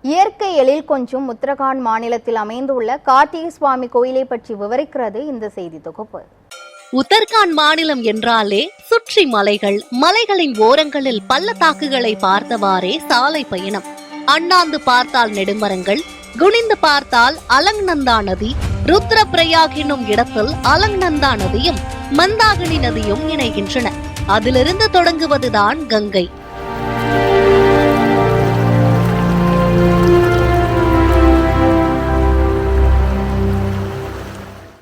இயற்கை எழில் கொஞ்சம் உத்தரகாண்ட் மாநிலத்தில் அமைந்துள்ள கார்த்திகை சுவாமி கோயிலை பற்றி விவரிக்கிறது இந்த செய்தி தொகுப்பு. உத்தரகாண்ட் மாநிலம் என்றாலே சுற்றி மலைகள், மலைகளின் ஓரங்களில் பள்ளத்தாக்குகளை பார்த்தவாறே சாலை பயணம். அண்ணாந்து பார்த்தால் நெடுமரங்கள், குனிந்து பார்த்தால் அலங்நந்தா நதி, ருத்ரபிரயாக் என்னும் இடத்தில் அலங்நந்தா நதியும் மந்தாகினி நதியும் இணைகின்றன. அதிலிருந்து தொடங்குவதுதான் கங்கை.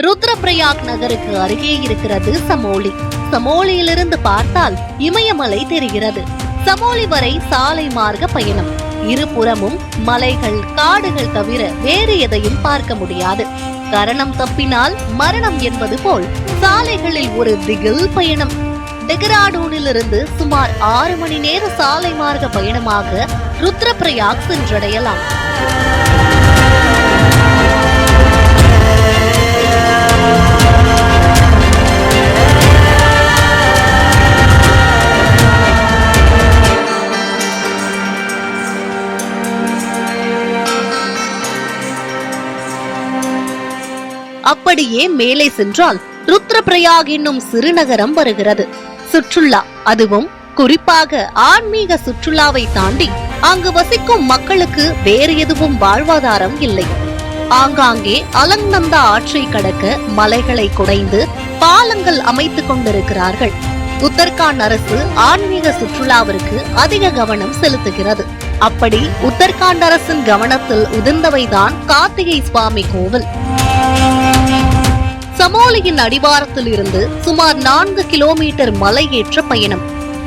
ருத்ரபிரயாக் நகருக்கு அருகே இருக்கிறது சமோலி. சமோலியிலிருந்து பார்த்தால் இமயமலை தெரிகிறது. சமோலி வரை சாலை மார்க்க பயணம். இருபுறமும் மலைகள், காடுகள் தவிர வேறு எதையும் பார்க்க முடியாது. கரணம் தப்பினால் மரணம் என்பது போல் சாலைகளில் ஒரு திகில் பயணம். டெஹ்ராடூனிலிருந்து சுமார் 6 மணி நேர சாலை மார்க்க பயணமாக ருத்ரபிரயாக் சென்றடையலாம். அப்படியே மேலே சென்றால் ருத்ரபிரயாக் என்னும் சிறுநகரம் வருகிறது. சுற்றுலா, அதுவும் குறிப்பாக ஆன்மீக சுற்றுலாவை தாண்டி அங்கு வசிக்கும் மக்களுக்கு வேறு எதுவும் வாழ்வாதாரம் இல்லை. ஆங்காங்கே அலங்நந்தா ஆற்றை கடக்க மலைகளை குடைந்து பாலங்கள் அமைத்துக் கொண்டிருக்கிறார்கள். உத்தரகாண்ட் அரசு ஆன்மீக சுற்றுலாவிற்கு அதிக கவனம் செலுத்துகிறது. அப்படி உத்தரகாண்ட் அரசின் கவனத்தில் உதிர்ந்தவைதான் கார்த்திகை சுவாமி கோவில். சமோலியின் அடிவாரத்தில் இருந்து சுமார் 4 கிலோமீட்டர் மலையேற்ற பயணம்.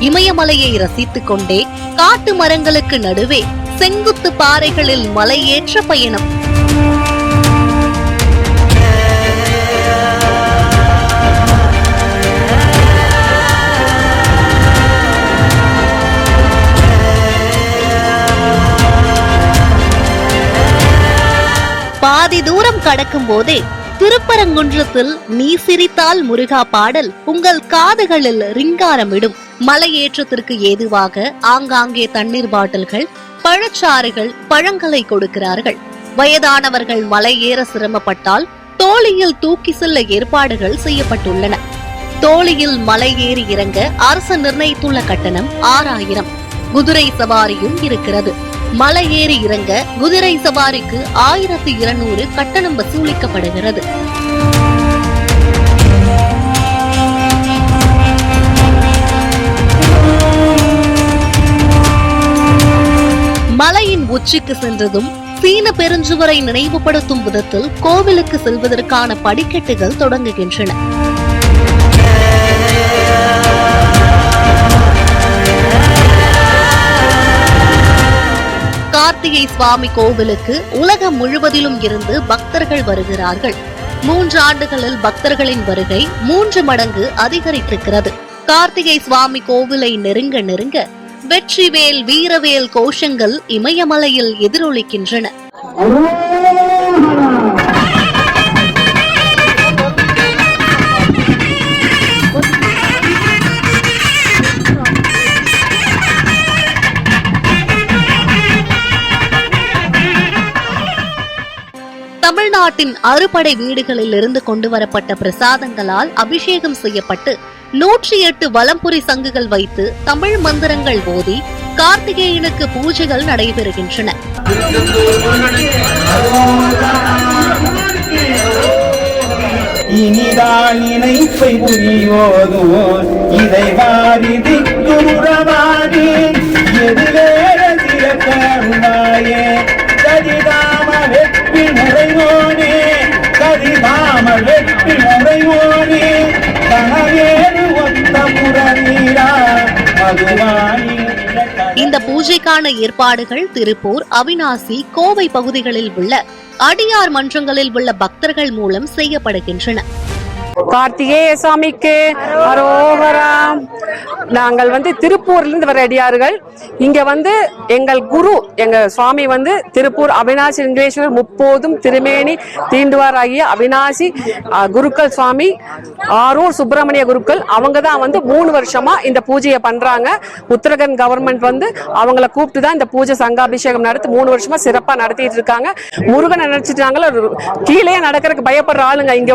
இமயமலையை ரசித்துக் கொண்டே காட்டு மரங்களுக்கு நடுவே செங்குத்து பாறைகளில் மலையேற்ற பயணம். பாதி தூரம் கடக்கும் போதே திருப்பரங்குன்றத்தில் நீ சிரித்தால் முருகா பாடல் உங்கள் காதுகளில் ரிங்காரமிடும். மலையேற்றத்திற்கு ஏதுவாக ஆங்காங்கே தண்ணீர் பாட்டில்கள், பழச்சாறுகள், பழங்களை கொடுக்கிறார்கள். வயதானவர்கள் மலை ஏற சிரமப்பட்டால் தோளியில் தூக்கி செல்ல ஏற்பாடுகள் செய்யப்பட்டுள்ளன. தோளியில் மலை ஏறி இறங்க அரசு நிர்ணயித்துள்ள கட்டணம் 6000. குதிரை சவாரியும் இருக்கிறது. மலை ஏறி இறங்க குதிரை சவாரிக்கு 1200 கட்டணம் வசூலிக்கப்படுகிறது. மலையின் உச்சிக்கு சென்றதும் சீன பெருஞ்சுவரை நினைவுபடுத்தும் விதத்தில் கோவிலுக்கு செல்வதற்கான படிக்கட்டுகள் தொடங்குகின்றன. கார்த்திகை சுவாமி கோவிலுக்கு உலகம் முழுவதிலும் இருந்து பக்தர்கள் வருகிறார்கள். 3 ஆண்டுகளில் பக்தர்களின் வருகை 3 மடங்கு அதிகரித்திருக்கிறது. கார்த்திகை சுவாமி கோவிலை நெருங்க நெருங்க வெற்றிவேல், வீரவேல் கோஷங்கள் இமயமலையில் எதிரொலிக்கின்றன. தமிழ்நாட்டின் அறுபடை வீடுகளில் இருந்து கொண்டு வரப்பட்ட பிரசாதங்களால் அபிஷேகம் செய்யப்பட்டு 108 வலம்புரி சங்குகள் வைத்து தமிழ் மந்திரங்கள் ஓதி கார்த்திகேயனுக்கு பூஜைகள் நடைபெறுகின்றன. இனிதான் இணைப்பை புரியோதுவோர் இதை வாரிதி குருரவாதி எதிரேற சிறக்கருளாயே கதிதாம வெற்றி முறையோனே கதிதாம வெற்றி முறையோனே கனவேறு ஒத்த புறநீரா மதுவாணி. இந்த பூஜைக்கான ஏற்பாடுகள் திருப்பூர், அவிநாசி, கோவை பகுதிகளில் உள்ள அடியார் மன்றங்களில் உள்ள பக்தர்கள் மூலம் செய்யப்படுகின்றன. கார்த்திகேய சுவாமிக்கு அரோகரா. நாங்கள் திருப்பூர்ல இருந்து வர அடியார்கள். இங்க எங்கள் குரு எங்க சுவாமி திருப்பூர் அவினாசி லிங்கேஸ்வரர் முப்போதும் திருமேனி தீண்டுவார் ஆகிய அவினாசி குருக்கள் சுவாமி ஆரூர் சுப்பிரமணிய குருக்கள். அவங்க தான் 3 வருஷமா இந்த பூஜையை பண்றாங்க. உத்தரகண்ட் கவர்மெண்ட் அவங்கள கூப்பிட்டு தான் இந்த பூஜை சங்காபிஷேகம் நடத்தி 3 வருஷமா சிறப்பா நடத்திட்டு இருக்காங்க. முருகனை நினைச்சிட்டாங்களா, கீழே நடக்கிறதுக்கு பயப்படுற ஆளுங்க இங்க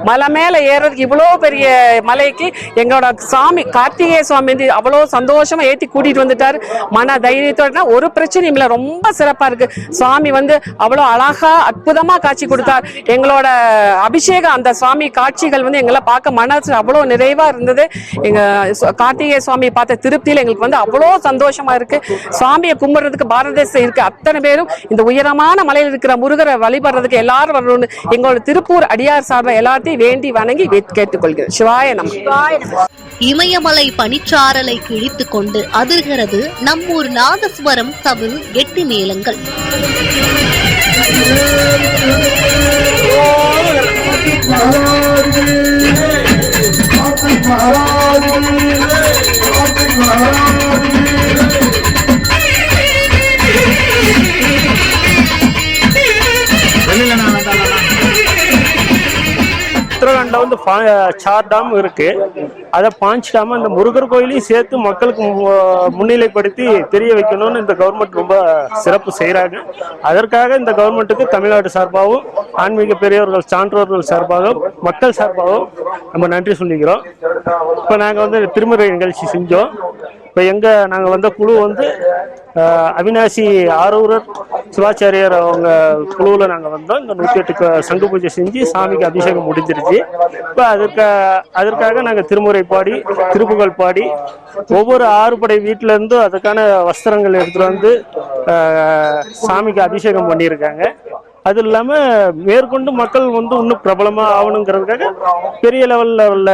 மலை மேல ஏறதுக்கு இவ்வளவு பெரிய மலைக்கு எங்களோட சாமி கார்த்திகேய சுவாமி அவ்வளவு சந்தோஷமா ஏத்தி கூட்டிட்டு வந்துட்டாரு. மன தைரியத்தோட ஒரு பிரச்சனையும் இல்ல, ரொம்ப சிறப்பா இருக்கு. சுவாமி அவ்வளவு அழகா அற்புதமா காட்சி கொடுத்தார். எங்களோட அபிஷேகம் அந்த சுவாமி காட்சிகள் எங்களை பார்க்க மனசு அவ்வளவு நிறைவா இருந்தது. எங்க கார்த்திகேய சுவாமி பார்த்த திருப்தியில எங்களுக்கு அவ்வளவு சந்தோஷமா இருக்கு. சுவாமியை கும்பிடுறதுக்கு பாரத தேசம் இருக்கு அத்தனை பேரும் இந்த உயரமான மலையில் இருக்கிற முருகரை வழிபடுறதுக்கு எல்லாரும் வரணும்னு எங்களோட திருப்பூர் அடியார் சார்பை எல்லாத்தையும் வேண்டி வணங்கி கேட்டுக்கொள்கிறேன். சிவாய நம. இமயமலை பனிச்சாரலை கிழித்துக் கொண்டு அதிர்கிறது நம்மூர் நாதஸ்வரம் தவில் எட்டி மேளங்கள். உத்தரகாண்ட்ல சார் டாம் இருக்கு. அதை 5 டாம் அந்த முருகர் கோயிலையும் சேர்த்து மக்களுக்கு முன்னிலைப்படுத்தி தெரிய வைக்கணும்னு இந்த கவர்மெண்ட் ரொம்ப சிறப்பு செய்யறாங்க. அதற்காக இந்த கவர்மெண்ட்டுக்கு தமிழ்நாடு சார்பாகவும் ஆன்மீக பெரியவர்கள் சான்றோர்கள் சார்பாகவும் மக்கள் சார்பாகவும் நம்ம நன்றி சொல்லிக்கிறோம். இப்போ நாங்கள் திருமுறை நிகழ்ச்சி செஞ்சோம். இப்போ நாங்கள் வந்த குழு அவினாசி ஆரூரர் சிவாச்சாரியார் அவங்க குழுவில் நாங்கள் வந்தோம். இந்த 108 சங்கு பூஜை செஞ்சு சாமிக்கு அபிஷேகம் முடிஞ்சிருச்சு. இப்போ அதற்காக நாங்கள் திருமுறை பாடி திருப்புகழ் பாடி ஒவ்வொரு 6 படை வீட்டில இருந்து அதுக்கான வஸ்திரங்கள் எடுத்துட்டு சாமிக்கு அபிஷேகம் பண்ணியிருக்காங்க. அது இல்லாம மேற்கொண்டு மக்கள் இன்னும் பிரபலமா ஆகணுங்கிறதுக்காக பெரிய லெவல்ல உள்ள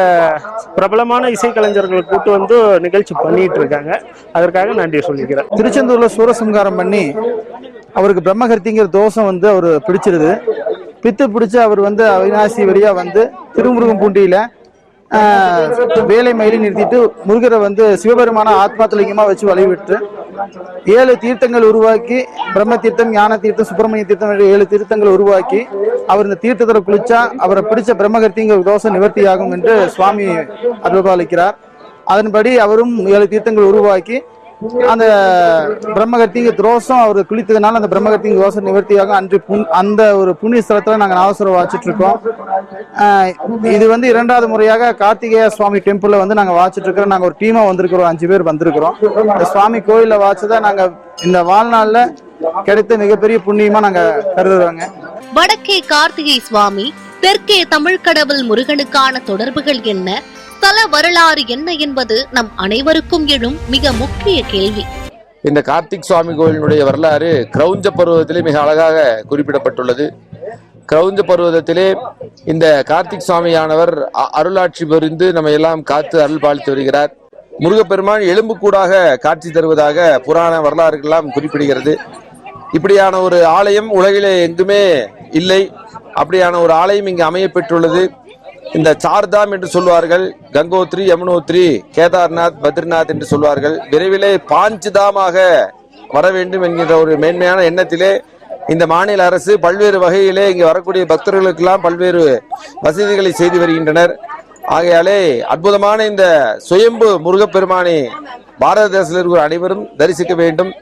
பிரபலமான இசைக்கலைஞர்களை கூட்டு நிகழ்ச்சி பண்ணிட்டு இருக்காங்க. அதற்காக நன்றி சொல்லிக்கிறேன். திருச்செந்தூர்ல சூரசம்காரம் பண்ணி அவருக்கு பிரம்மகர்த்திங்கிற தோஷம் அவரு பிடிச்சிருது. பித்து பிடிச்சு அவர் அவினாசி வழியா திருமுருகன் பூண்டியில வேலை மயிலை நிறுத்திட்டு முருகரை சிவபெருமான ஆத்மாத்தலிங்கமா வச்சு வழிவிட்டு 7 தீர்த்தங்கள் உருவாக்கி, பிரம்ம தீர்த்தம், ஞான தீர்த்தம், சுப்பிரமணிய தீர்த்தம் 7 தீர்த்தங்கள் உருவாக்கி அவர் இந்த தீர்த்தத்தில் குளிச்சா அவரை பிடிச்ச பிரம்மகர்த்திங்கிற தோஷம் நிவர்த்தி ஆகும் என்று சுவாமி அருள்பாலிக்கிறார். அதன்படி அவரும் 7 தீர்த்தங்கள் உருவாக்கி அந்த பிரம்மகர்த்திங்க தோஷம் அவர் குளித்ததுனால அந்த பிரம்மகர்த்திங்க தோஷம் நிவர்த்தியாக அன்று அந்த ஒரு புண்ணிய ஸ்தலத்துல நாங்கள் நாதஸ்வரம் வாச்சிட்டு இருக்கோம். இது 2வது முறையாக கார்த்திகேய சுவாமி டெம்பிள்ல நாங்கள் வாச்சிட்டு இருக்கிறோம். நாங்கள் ஒரு டீமா வந்திருக்கிறோம், 5 பேர் வந்திருக்கிறோம். இந்த சுவாமி கோயில்ல வாச்சதை நாங்க இந்த வாழ்நாள்ல கிடைத்த மிகப்பெரிய புண்ணியமா நாங்க கருதுறோங்க. வடக்கே கார்த்திகை சுவாமி, தெற்கே தமிழ் கடவுள் முருகனுக்கான தொடர்புகள் என்ன, தல வரலாறு என்ன என்பது நம் அனைவருக்கும் எழும் மிக முக்கிய கேள்வி. இந்த கார்த்திக் சுவாமி கோயிலினுடைய வரலாறு கிரௌஞ்ச பருவத்திலே மிக அழகாக குறிப்பிடப்பட்டுள்ளது. கிரௌஞ்ச பருவத்திலே இந்த கார்த்திக் சுவாமியானவர் அருளாட்சி புரிந்து நம்ம எல்லாம் காத்து அருள் பாலித்து வருகிறார். முருகப்பெருமான் எலும்புக்கூடாக காட்சி தருவதாக புராண வரலாறுகள்லாம் குறிப்பிடுகிறது. இப்படியான ஒரு ஆலயம் உலகிலே எங்குமே இல்லை. அப்படியான ஒரு ஆலயம் இங்கு அமைய பெற்றுள்ளது. இந்த சார்தாம் என்று சொல்வார்கள், கங்கோத்ரி, யமுனோத்ரி, கேதார்நாத், பத்ரிநாத் என்று சொல்வார்கள். விரைவிலே 5 தாமாக வர வேண்டும் என்கின்ற ஒரு மேன்மையான எண்ணத்திலே இந்த மாநில அரசு பல்வேறு வகையிலே இங்கு வரக்கூடிய பக்தர்களுக்கெல்லாம் பல்வேறு வசதிகளை செய்து வருகின்றனர். ஆகையாலே அற்புதமான இந்த சுயம்பு முருகப்பெருமானை பாரத தேசத்தில் இருக்கிற அனைவரும் தரிசிக்க வேண்டும்.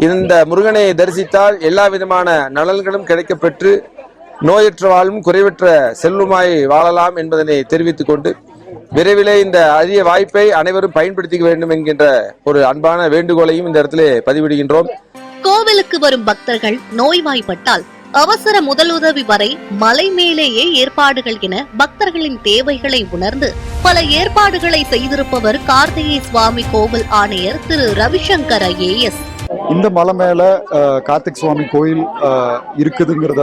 இந்த முருகனை தரிசித்தால் எல்லா விதமான நலன்களும் கிடைக்கப்பெற்று நோயற்ற வாழும் குறைவற்ற செல்வமாய் வாழலாம் என்பதனை தெரிவித்துக் கொண்டு விரைவிலே இந்த அரிய வாய்ப்பை அனைவரும் பயன்படுத்திக்க வேண்டும் என்கின்ற ஒரு அன்பான வேண்டுகோளையும் இந்த இடத்திலே பதிவிடுகின்றோம். கோவிலுக்கு வரும் பக்தர்கள் நோய்வாய்ப்பட்டால் அவசர முதலுதவி வரை மலை மேலேயே ஏற்பாடுகள் என பக்தர்களின் தேவைகளை உணர்ந்து பல ஏற்பாடுகளை செய்திருப்பவர் கார்த்திகேய சுவாமி கோவில் ஆணையர் திரு ரவிசங்கர் IAS. இந்த மலை மேல கார்த்திக் சுவாமி கோயில் இருக்குதுங்கிறத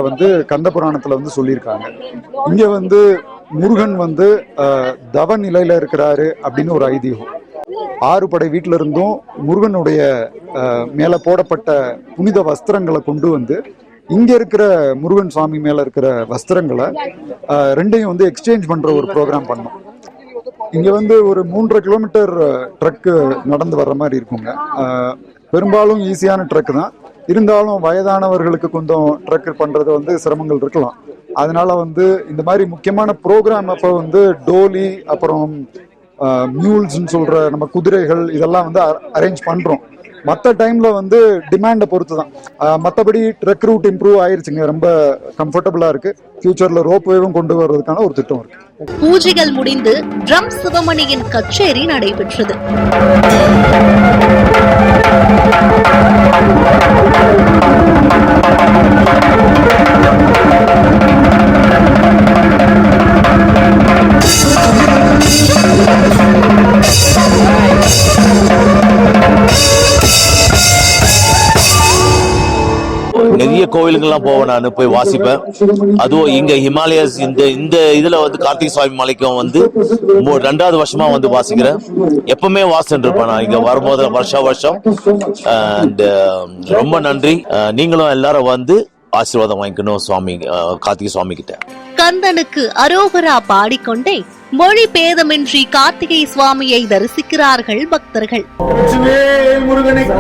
கந்த புராணத்துல சொல்லியிருக்காங்க. இங்க முருகன் தவ நிலையில இருக்கிறாரு அப்படின்னு ஒரு ஐதீகம். 6 படை வீட்டில இருந்தும் முருகனுடைய மேல போடப்பட்ட புனித வஸ்திரங்களை கொண்டு இங்க இருக்கிற முருகன் சுவாமி மேல இருக்கிற வஸ்திரங்களை ரெண்டையும் வந்து எக்ஸ்சேஞ்ச் பண்ற ஒரு ப்ரோக்ராம் பண்ணோம். இங்க வந்து ஒரு 3.5 கிலோமீட்டர் ட்ரக்கு நடந்து வர்ற மாதிரி இருக்குங்க. பெரும்பாலும் ஈஸியான ட்ரக் தான், இருந்தாலும் வயதானவர்களுக்கு கொஞ்சம் ட்ரக் பண்றது வந்து சிரமங்கள் இருக்கலாம். அதனால வந்து இந்த மாதிரி முக்கியமான ப்ரோக்ராம் அப்போ வந்து டோலி அப்புறம் மியூல்ஸ்ன்னு சொல்ற நம்ம குதிரைகள் இதெல்லாம் வந்து அரேஞ்ச் பண்றோம். மற்ற டைம்ல வந்து டிமாண்டை பொறுத்து தான். மற்றபடி ட்ரக் ரூட் இம்ப்ரூவ் ஆயிருச்சுங்க, ரொம்ப கம்ஃபர்டபுளா இருக்கு. ஃபியூச்சர்ல ரோப்வேவும் கொண்டு வர்றதுக்கான ஒரு திட்டம் இருக்கு. பூஜைகள் முடிந்து ட்ரம் சிவமணியின் கச்சேரி நடைபெற்றது. நிறைய கோவிலுங்கெல்லாம் போவேன், நான் போய் வாசிப்பேன். அதுவும் இங்க ஹிமாலயஸ் இந்த இதுல வந்து கார்த்திகை சுவாமி மலைக்கும் வந்து 2வது வருஷமா வந்து வாசிக்கிறேன். எப்பவுமே வாசிட்டு இருப்பேன் நான் இங்க வரும்போது வருஷம். ரொம்ப நன்றி. நீங்களும் எல்லாரும் வந்து ஆசீர்வாதம் வாங்கிக்கணும் சுவாமி கார்த்திகை சுவாமி கிட்ட. கந்தனுக்கு அரோகரா பாடிக்கொண்டே மொழி பேதமின்றி கார்த்திகை சுவாமியை தரிசிக்கிறார்கள் பக்தர்கள். முருகனுக்கு